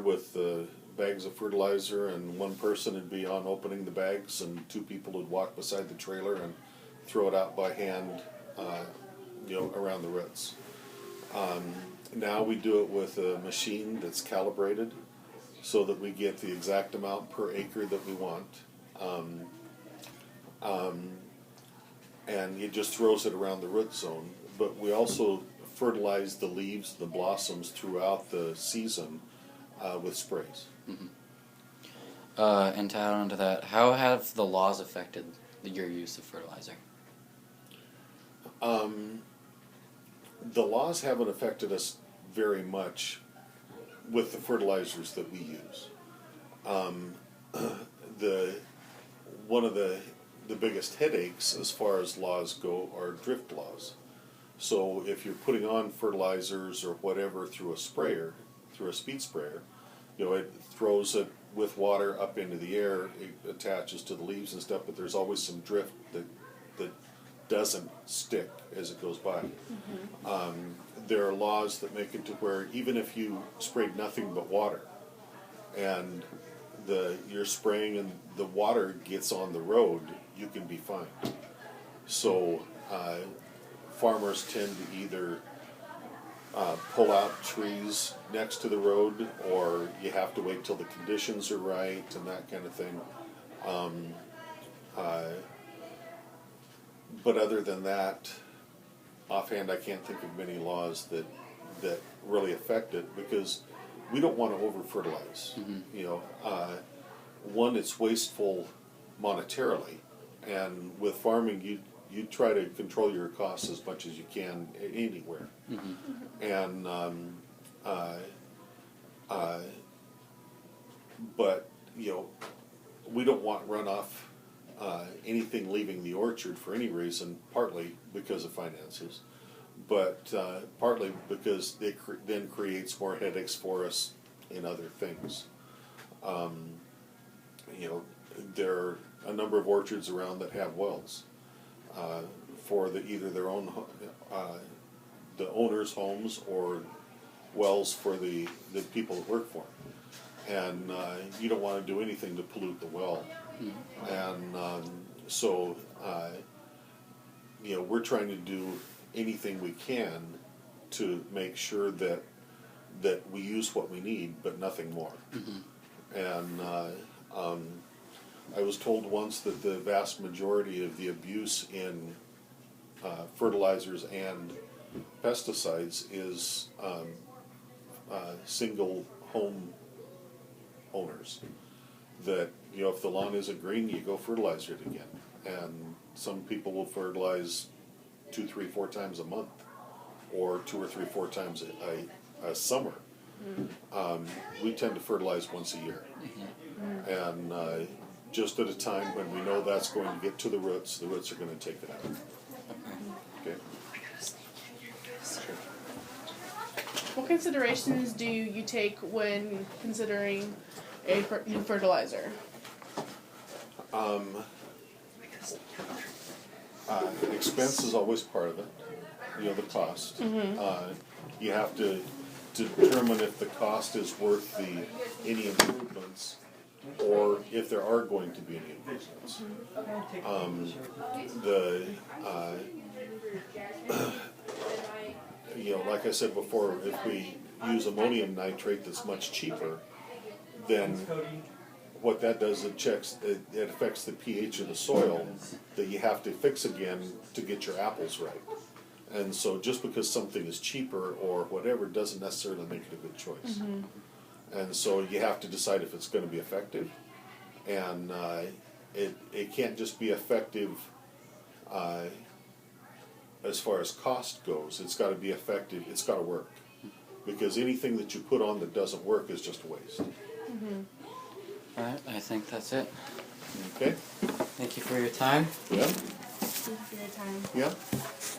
with bags of fertilizer, and one person would be on opening the bags, and two people would walk beside the trailer and throw it out by hand, around the roots. Now we do it with a machine that's calibrated so that we get the exact amount per acre that we want. And it just throws it around the root zone. But we also fertilize the leaves, the blossoms throughout the season with sprays. Mm-hmm. And to add on to that, how have the laws affected your use of fertilizer? The laws haven't affected us very much with the fertilizers that we use. One of the biggest headaches as far as laws go are drift laws. So if you're putting on fertilizers or whatever through a sprayer, through a speed sprayer, it throws it with water up into the air, it attaches to the leaves and stuff, but there's always some drift that doesn't stick as it goes by. Mm-hmm. There are laws that make it to where even if you sprayed nothing but water and you're spraying and the water gets on the road, you can be fined. So farmers tend to either pull out trees next to the road, or you have to wait till the conditions are right and that kind of thing. But other than that, offhand, I can't think of many laws that really affect it, because we don't want to over-fertilize. Mm-hmm. One, it's wasteful monetarily, and with farming, you try to control your costs as much as you can anywhere. Mm-hmm. And but we don't want runoff. Anything leaving the orchard for any reason, partly because of finances, but partly because it then creates more headaches for us in other things. There are a number of orchards around that have wells for either their own, the owners' homes, or wells for the people that work for them. And you don't want to do anything to pollute the well. And so we're trying to do anything we can to make sure that we use what we need, but nothing more. Mm-hmm. And I was told once that the vast majority of the abuse in fertilizers and pesticides is single home owners. That if the lawn isn't green, you go fertilize it again. And some people will fertilize 2, 3, 4 times a month, or 2 or 3, 4 times a summer. Mm-hmm. We tend to fertilize once a year. Mm-hmm. And just at a time when we know that's going to get to the roots are going to take it out. Okay. Sure. What considerations do you take when considering a new fertilizer? Expense is always part of it. The cost. Mm-hmm. You have to determine if the cost is worth any improvements, or if there are going to be any improvements. Like I said before, if we use ammonium nitrate that's much cheaper, then what that does, it affects the pH of the soil that you have to fix again to get your apples right. And so just because something is cheaper or whatever doesn't necessarily make it a good choice. Mm-hmm. And so you have to decide if it's going to be effective. And it can't just be effective as far as cost goes. It's got to be effective. It's got to work. Because anything that you put on that doesn't work is just a waste. Mm-hmm. All right, I think that's it. Okay. Thank you for your time. Yeah. Thank you for your time. Yeah.